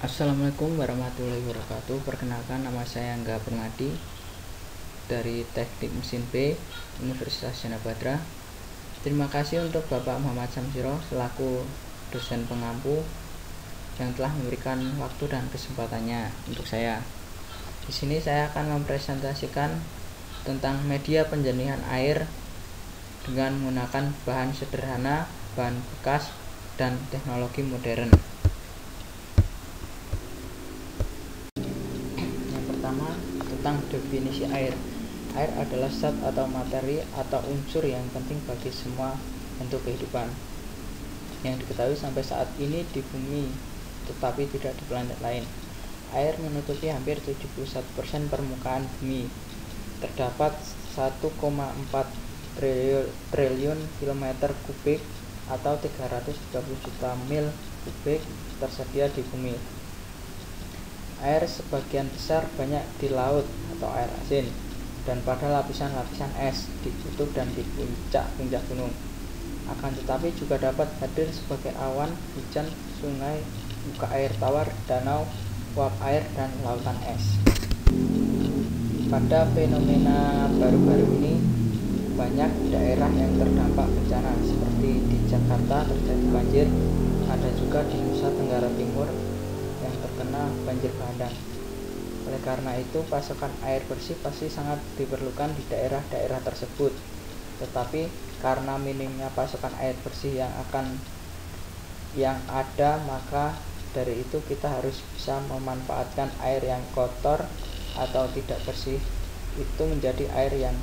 Assalamualaikum warahmatullahi wabarakatuh. Perkenalkan, nama saya Angga Permadi dari Teknik Mesin B Universitas Janabadra. Terima kasih untuk Bapak Muhammad Samsiro selaku dosen pengampu yang telah memberikan waktu dan kesempatannya untuk saya. Di sini saya akan mempresentasikan tentang media penjernihan air dengan menggunakan bahan sederhana, bahan bekas, dan teknologi modern. Pertama, tentang definisi air. Air adalah zat atau materi atau unsur yang penting bagi semua bentuk kehidupan yang diketahui sampai saat ini di bumi, tetapi tidak di planet lain. Air menutupi hampir 71% permukaan bumi. Terdapat 1,4 triliun kilometer kubik atau 330 juta mil kubik tersedia di bumi. Air sebagian besar banyak di laut atau air asin dan pada lapisan-lapisan es di kutub dan di puncak-puncak gunung. Akan tetapi juga dapat hadir sebagai awan, hujan, sungai, muka air tawar, danau, uap air, dan lautan es. Pada fenomena baru-baru ini, banyak daerah yang terdampak bencana seperti di Jakarta terjadi banjir, ada juga di Nusa Tenggara Timur yang terkena banjir bandang. Oleh karena itu, pasokan air bersih pasti sangat diperlukan di daerah-daerah tersebut. Tetapi karena minimnya pasokan air bersih yang ada, maka dari itu kita harus bisa memanfaatkan air yang kotor atau tidak bersih itu menjadi air yang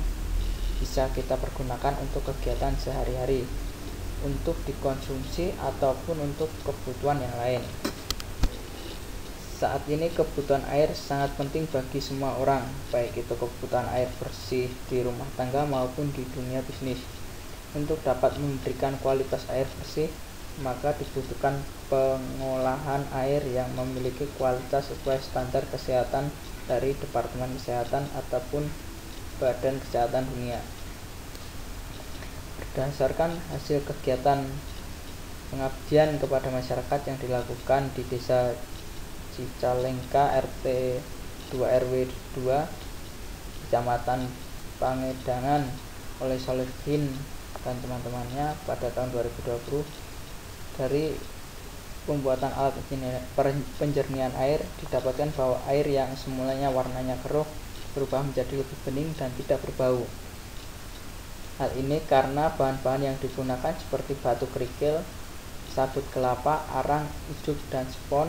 bisa kita pergunakan untuk kegiatan sehari-hari, untuk dikonsumsi ataupun untuk kebutuhan yang lain. Saat ini kebutuhan air sangat penting bagi semua orang, baik itu kebutuhan air bersih di rumah tangga maupun di dunia bisnis. Untuk dapat memberikan kualitas air bersih, maka dibutuhkan pengolahan air yang memiliki kualitas sesuai standar kesehatan dari Departemen Kesehatan ataupun Badan Kesehatan Dunia. Berdasarkan hasil kegiatan pengabdian kepada masyarakat yang dilakukan di Desa Cicalengka RT 2 RW 2 Kecamatan Pangedangan oleh Solihin dan teman-temannya pada tahun 2020, dari pembuatan alat penjernihan air didapatkan bahwa air yang semulanya warnanya keruh berubah menjadi lebih bening dan tidak berbau. Hal ini karena bahan-bahan yang digunakan seperti batu kerikil, sabut kelapa, arang, ijuk, dan spon.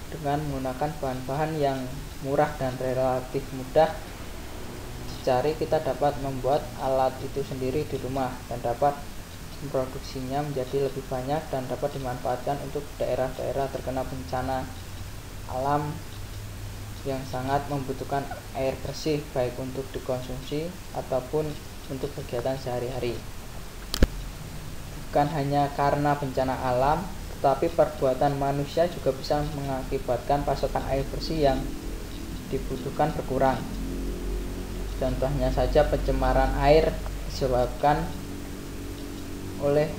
Dengan menggunakan bahan-bahan yang murah dan relatif mudah dicari, kita dapat membuat alat itu sendiri di rumah dan dapat memproduksinya menjadi lebih banyak dan dapat dimanfaatkan untuk daerah-daerah terkena bencana alam yang sangat membutuhkan air bersih, baik untuk dikonsumsi ataupun untuk kegiatan sehari-hari. Bukan hanya karena bencana alam, tetapi perbuatan manusia juga bisa mengakibatkan pasokan air bersih yang dibutuhkan berkurang. Contohnya saja pencemaran air disebabkan oleh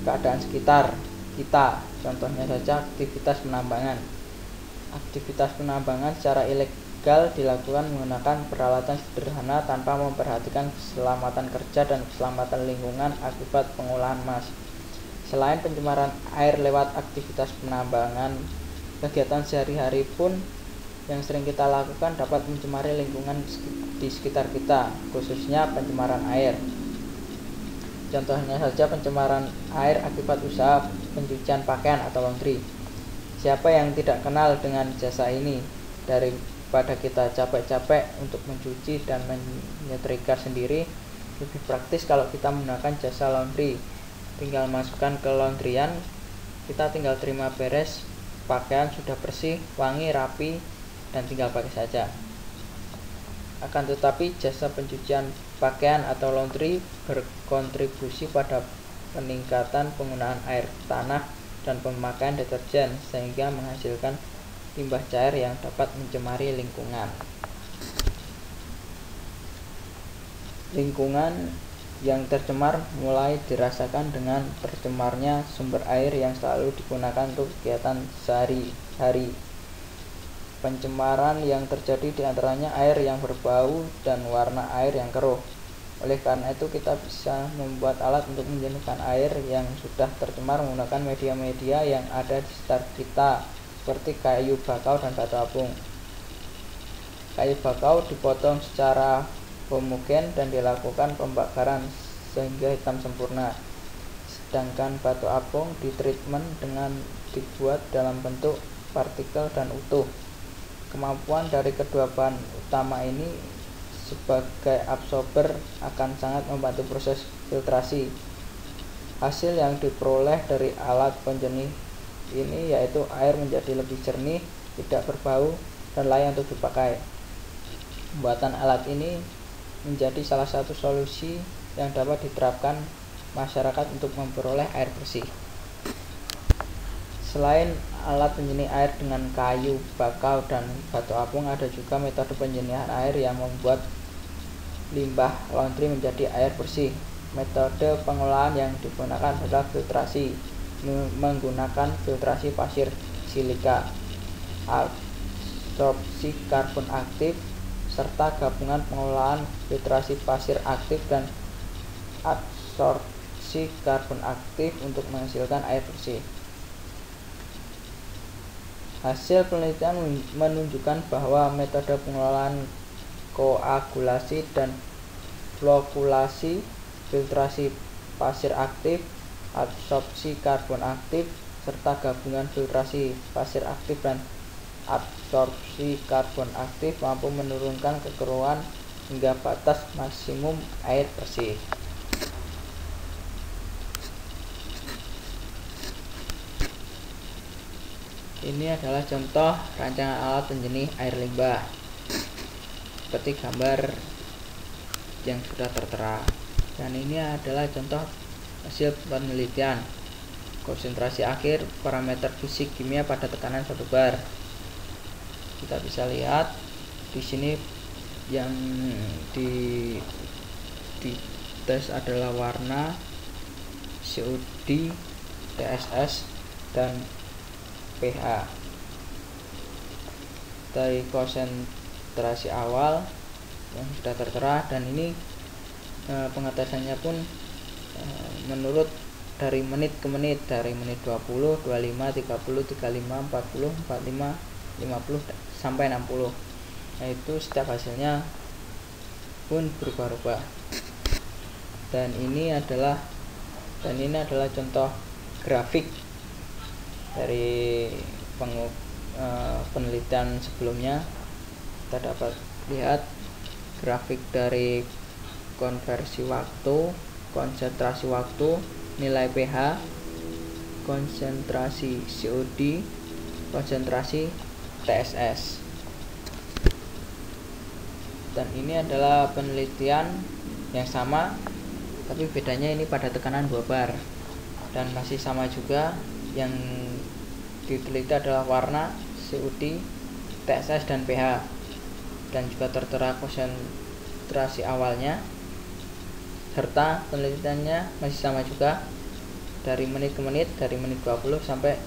keadaan sekitar kita. Contohnya saja aktivitas penambangan. Aktivitas penambangan secara ilegal dilakukan menggunakan peralatan sederhana tanpa memperhatikan keselamatan kerja dan keselamatan lingkungan akibat pengolahan mass. Selain pencemaran air lewat aktivitas penambangan, kegiatan sehari-hari pun yang sering kita lakukan dapat mencemari lingkungan di sekitar kita, khususnya pencemaran air. Contohnya saja pencemaran air akibat usaha pencucian pakaian atau laundry. Siapa yang tidak kenal dengan jasa ini? Daripada kita capek-capek untuk mencuci dan menyetrika sendiri, lebih praktis kalau kita menggunakan jasa laundry. Tinggal masukkan ke laundryan, kita tinggal terima beres, pakaian sudah bersih, wangi, rapi, dan tinggal pakai saja. Akan tetapi jasa pencucian pakaian atau laundry berkontribusi pada peningkatan penggunaan air tanah dan pemakaian deterjen, sehingga menghasilkan limbah cair yang dapat mencemari lingkungan. Lingkungan Yang tercemar mulai dirasakan dengan tercemarnya sumber air yang selalu digunakan untuk kegiatan sehari-hari. Pencemaran yang terjadi diantaranya air yang berbau dan warna air yang keruh. Oleh karena itu kita bisa membuat alat untuk menjernihkan air yang sudah tercemar menggunakan media-media yang ada di sekitar kita, seperti kayu bakau dan batu apung. Kayu bakau dipotong secara homogen dan dilakukan pembakaran sehingga hitam sempurna. Sedangkan batu apung ditreatment dengan dibuat dalam bentuk partikel dan utuh. Kemampuan dari kedua bahan utama ini sebagai absorber akan sangat membantu proses filtrasi. Hasil yang diperoleh dari alat penjernih ini yaitu air menjadi lebih jernih, tidak berbau, dan layak untuk dipakai. Pembuatan alat ini menjadi salah satu solusi yang dapat diterapkan masyarakat untuk memperoleh air bersih. Selain alat penjernih air dengan kayu bakau dan batu apung, ada juga metode penjernihan air yang membuat limbah laundry menjadi air bersih. Metode pengolahan yang digunakan adalah filtrasi menggunakan filtrasi pasir silika, absorpsi karbon aktif, serta gabungan pengolahan filtrasi pasir aktif dan absorpsi karbon aktif untuk menghasilkan air bersih. Hasil penelitian menunjukkan bahwa metode pengolahan koagulasi dan flokulasi, filtrasi pasir aktif, absorpsi karbon aktif, serta gabungan filtrasi pasir aktif dan absorpsi karbon aktif mampu menurunkan kekeruhan hingga batas maksimum air bersih. Ini adalah contoh rancangan alat penjernih air limbah seperti gambar yang sudah tertera, dan ini adalah contoh hasil penelitian konsentrasi akhir parameter fisik kimia pada tekanan 1 bar. Kita bisa lihat di sini yang di tes adalah warna, COD, TSS, dan pH. Dari konsentrasi awal yang sudah tertera, dan ini pengetesannya pun menurut dari menit ke menit, dari menit 20, 25, 30, 35, 40, 45, 50 sampai 60. Nah, itu setiap hasilnya pun berubah-ubah. Dan ini adalah contoh grafik dari penelitian sebelumnya. Kita dapat lihat grafik dari konversi waktu, konsentrasi waktu, nilai pH, konsentrasi COD, konsentrasi TSS. Dan ini adalah penelitian yang sama, tapi bedanya ini pada tekanan 2 bar, dan masih sama juga. Yang diteliti adalah warna, COD, TSS, dan pH, dan juga tertera konsentrasi awalnya, serta penelitiannya masih sama juga dari menit ke menit, dari menit 20 sampai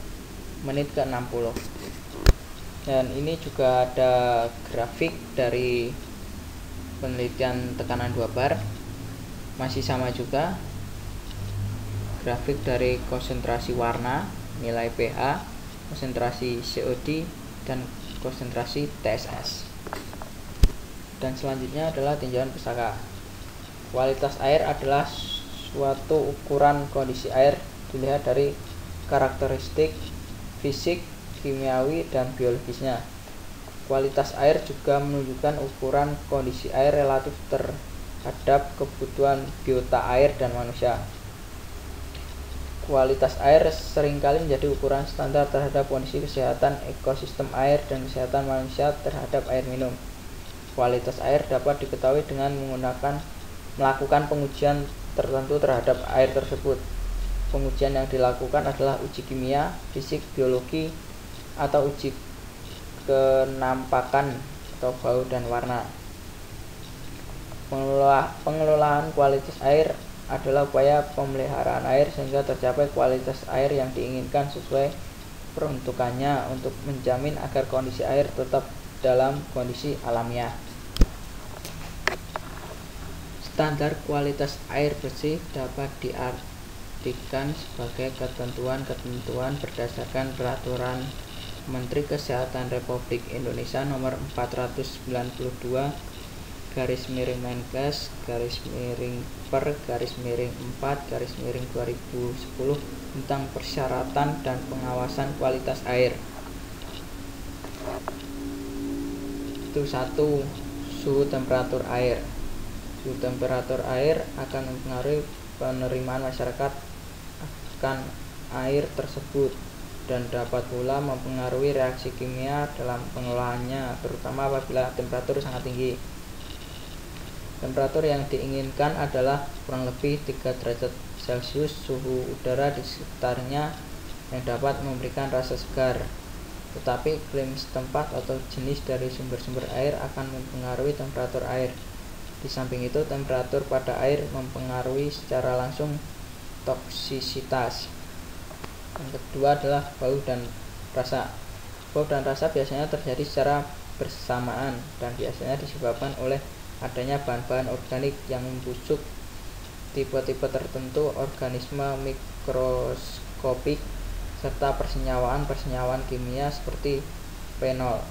menit ke 60. Dan ini juga ada grafik dari penelitian tekanan 2 bar, masih sama juga. Grafik dari konsentrasi warna, nilai pH, konsentrasi COD, dan konsentrasi TSS. Dan selanjutnya adalah tinjauan pustaka. Kualitas air adalah suatu ukuran kondisi air, dilihat dari karakteristik fisik, kimiawi, dan biologisnya. Kualitas air juga menunjukkan ukuran kondisi air relatif terhadap kebutuhan biota air dan manusia. Kualitas air seringkali menjadi ukuran standar terhadap kondisi kesehatan ekosistem air dan kesehatan manusia terhadap air minum. Kualitas air dapat diketahui dengan melakukan pengujian tertentu terhadap air tersebut. Pengujian yang dilakukan adalah uji kimia, fisik, biologi, atau uji kenampakan atau bau dan warna. Pengelolaan kualitas air adalah upaya pemeliharaan air sehingga tercapai kualitas air yang diinginkan sesuai peruntukannya untuk menjamin agar kondisi air tetap dalam kondisi alamiah. Standar kualitas air bersih dapat diartikan sebagai ketentuan-ketentuan berdasarkan Peraturan Menteri Kesehatan Republik Indonesia Nomor 492 Menkes /per/4/2010 tentang persyaratan dan pengawasan kualitas air. Itu 1. Suhu temperatur air. Suhu temperatur air akan mempengaruhi penerimaan masyarakat akan air tersebut dan dapat pula mempengaruhi reaksi kimia dalam pengelolaannya, terutama apabila temperatur sangat tinggi. Temperatur yang diinginkan adalah kurang lebih 3 derajat Celcius suhu udara di sekitarnya yang dapat memberikan rasa segar. Tetapi iklim setempat atau jenis dari sumber-sumber air akan mempengaruhi temperatur air. Di samping itu, temperatur pada air mempengaruhi secara langsung toksisitas. Yang kedua adalah bau dan rasa. Bau dan rasa biasanya terjadi secara bersamaan dan biasanya disebabkan oleh adanya bahan-bahan organik yang membusuk, tipe-tipe tertentu organisme mikroskopik, serta persenyawaan kimia seperti fenol.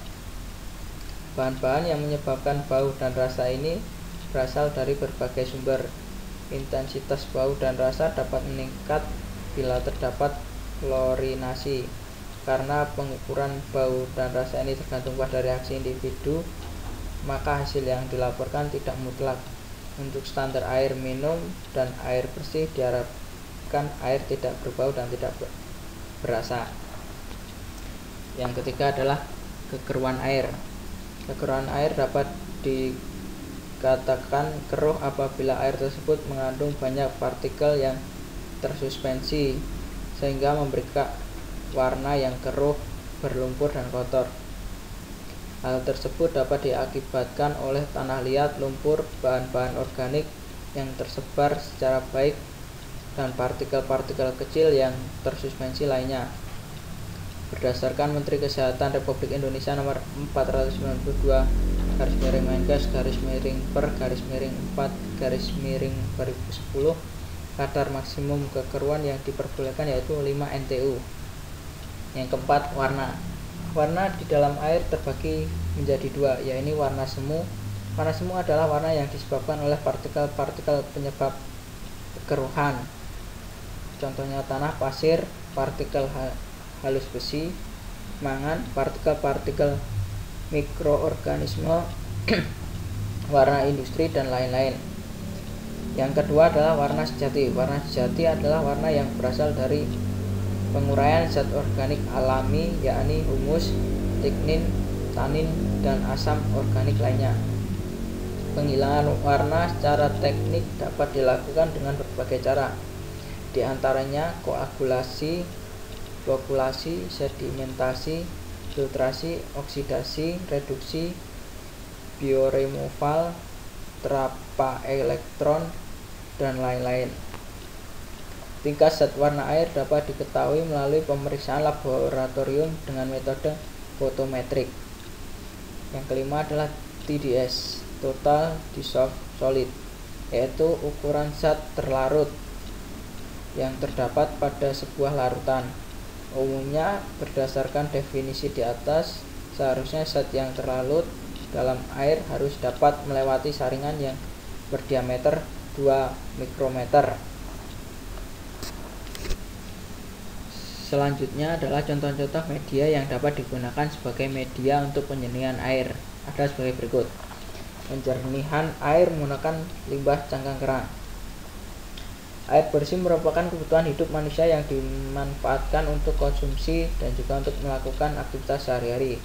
Bahan-bahan yang menyebabkan bau dan rasa ini berasal dari berbagai sumber. Intensitas bau dan rasa dapat meningkat bila terdapat klorinasi. Karena pengukuran bau dan rasa ini tergantung pada reaksi individu, maka hasil yang dilaporkan tidak mutlak. Untuk standar air minum dan air bersih diharapkan air tidak berbau dan tidak berasa. Yang ketiga adalah kekeruan air. Kekeruan air dapat dikatakan keruh apabila air tersebut mengandung banyak partikel yang tersuspensi sehingga memberikan warna yang keruh, berlumpur dan kotor. Hal tersebut dapat diakibatkan oleh tanah liat, lumpur, bahan-bahan organik yang tersebar secara baik, dan partikel-partikel kecil yang tersuspensi lainnya. Berdasarkan Menteri Kesehatan Republik Indonesia Nomor 492 Menkes /per/4/2010, kadar maksimum kekeruan yang diperbolehkan yaitu 5 NTU. Yang keempat, warna. Warna di dalam air terbagi menjadi 2, yaitu warna semu. Warna semu adalah warna yang disebabkan oleh partikel-partikel penyebab kekeruhan. Contohnya tanah, pasir, partikel halus besi, mangan, partikel-partikel mikroorganisme, warna industri, dan lain-lain. Yang kedua adalah warna sejati. Warna sejati adalah warna yang berasal dari penguraian zat organik alami, yakni humus, lignin, tanin, dan asam organik lainnya. Penghilangan warna secara teknik dapat dilakukan dengan berbagai cara, di antaranya koagulasi, flokulasi, sedimentasi, filtrasi, oksidasi, reduksi, bioremoval, terapa elektron, dan lain-lain. Tingkat zat warna air dapat diketahui melalui pemeriksaan laboratorium dengan metode fotometrik. Yang kelima adalah TDS, Total Dissolved Solid, yaitu ukuran zat terlarut yang terdapat pada sebuah larutan. Umumnya berdasarkan definisi di atas, seharusnya zat yang terlarut dalam air harus dapat melewati saringan yang berdiameter 2 mikrometer. Selanjutnya adalah contoh-contoh media yang dapat digunakan sebagai media untuk penjernihan air. Ada sebagai berikut. Penjernihan air menggunakan limbah cangkang kerang. Air bersih merupakan kebutuhan hidup manusia yang dimanfaatkan untuk konsumsi dan juga untuk melakukan aktivitas sehari-hari.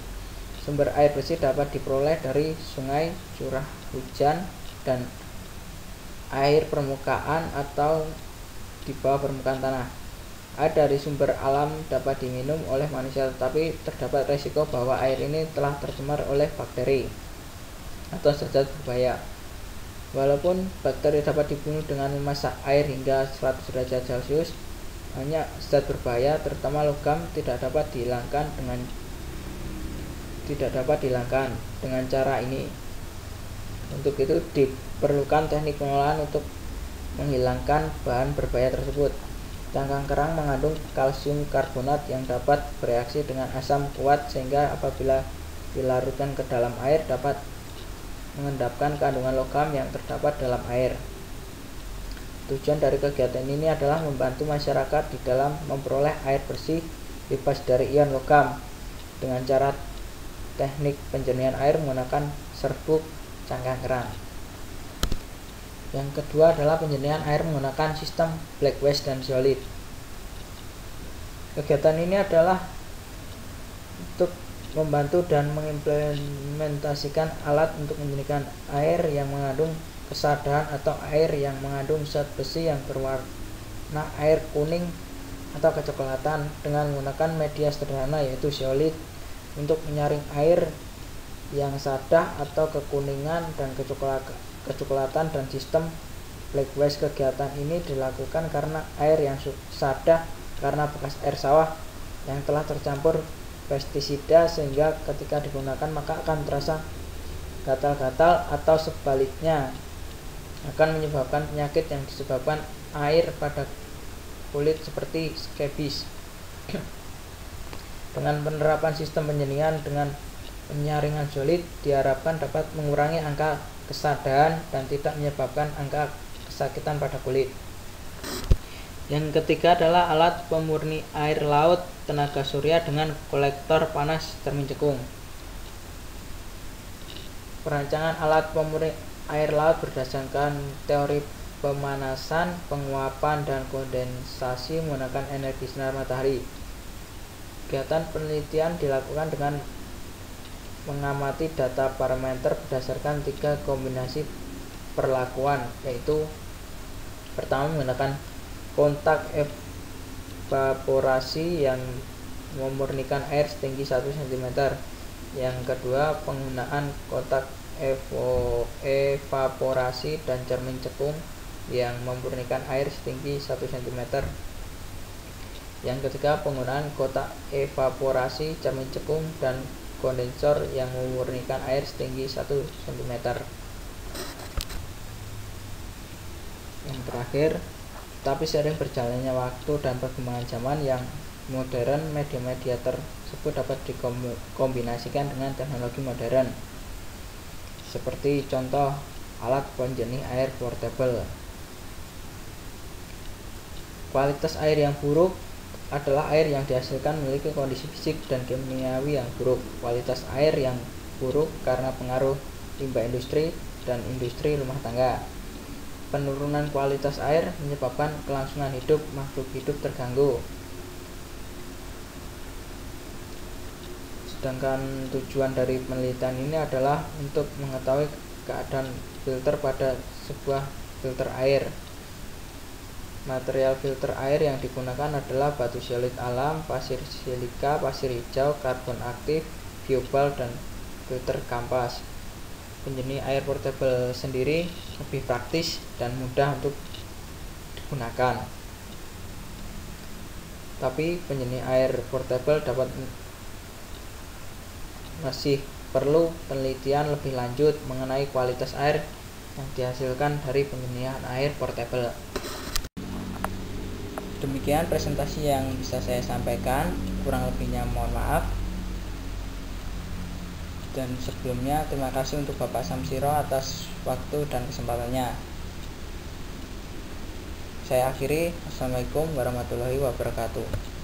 Sumber air bersih dapat diperoleh dari sungai, curah hujan, dan air permukaan atau di bawah permukaan tanah. Air dari sumber alam dapat diminum oleh manusia, tetapi terdapat risiko bahwa air ini telah tercemar oleh bakteri atau zat berbahaya. Walaupun bakteri dapat dibunuh dengan memasak air hingga 100 derajat Celcius, banyak zat berbahaya terutama logam tidak dapat dihilangkan dengan cara ini. Untuk itu diperlukan teknik pengolahan untuk menghilangkan bahan berbahaya tersebut. Cangkang kerang mengandung kalsium karbonat yang dapat bereaksi dengan asam kuat sehingga apabila dilarutkan ke dalam air dapat mengendapkan kandungan logam yang terdapat dalam air. Tujuan dari kegiatan ini adalah membantu masyarakat di dalam memperoleh air bersih bebas dari ion logam dengan cara teknik penjernihan air menggunakan serbuk cangkang kerang. Yang kedua adalah penjernihan air menggunakan sistem black wash dan zeolite. Kegiatan ini adalah untuk membantu dan mengimplementasikan alat untuk menjernihkan air yang mengandung kesadahan atau air yang mengandung zat besi yang berwarna air kuning atau kecoklatan dengan menggunakan media sederhana yaitu zeolite untuk menyaring air yang sadah atau kekuningan dan kecoklatan dan sistem black wash. Kegiatan ini dilakukan karena air yang sadah karena bekas air sawah yang telah tercampur pestisida sehingga ketika digunakan maka akan terasa gatal-gatal atau sebaliknya akan menyebabkan penyakit yang disebabkan air pada kulit seperti scabies. Dengan penerapan sistem penjernihan dengan penyaringan zeolite diharapkan dapat mengurangi angka kesadahan dan tidak menyebabkan angka kesakitan pada kulit. Yang ketiga adalah alat pemurni air laut tenaga surya dengan kolektor panas cermin cekung. Perancangan alat pemurni air laut berdasarkan teori pemanasan, penguapan, dan kondensasi menggunakan energi sinar matahari. Kegiatan penelitian dilakukan dengan mengamati data parameter berdasarkan 3 kombinasi perlakuan, yaitu pertama menggunakan kontak evaporasi yang memurnikan air setinggi 1 cm. Yang kedua penggunaan kontak evaporasi dan cermin cekung yang memurnikan air setinggi 1 cm. Yang ketiga penggunaan kotak evaporasi, cermin cekung, dan kondensor yang memurnikan air setinggi 1 cm. Yang terakhir, tapi seiring berjalannya waktu dan perkembangan zaman yang modern, media-media tersebut dapat dikombinasikan dengan teknologi modern. Seperti contoh alat penjernih air portable. Kualitas air yang buruk adalah air yang dihasilkan memiliki kondisi fisik dan kimiawi yang buruk. Kualitas air yang buruk karena pengaruh limbah industri dan industri rumah tangga. Penurunan kualitas air menyebabkan kelangsungan hidup makhluk hidup terganggu. Sedangkan tujuan dari penelitian ini adalah untuk mengetahui keadaan filter pada sebuah filter air. Material filter air yang digunakan adalah batu zeolite alam, pasir silika, pasir hijau, karbon aktif, biobal, dan filter kampas. Penjernih air portable sendiri lebih praktis dan mudah untuk digunakan. Tapi penjernih air portable masih perlu penelitian lebih lanjut mengenai kualitas air yang dihasilkan dari penjernihan air portable. Demikian presentasi yang bisa saya sampaikan, kurang lebihnya mohon maaf. Dan sebelumnya terima kasih untuk Bapak Samsiro atas waktu dan kesempatannya. Saya akhiri. Assalamualaikum warahmatullahi wabarakatuh.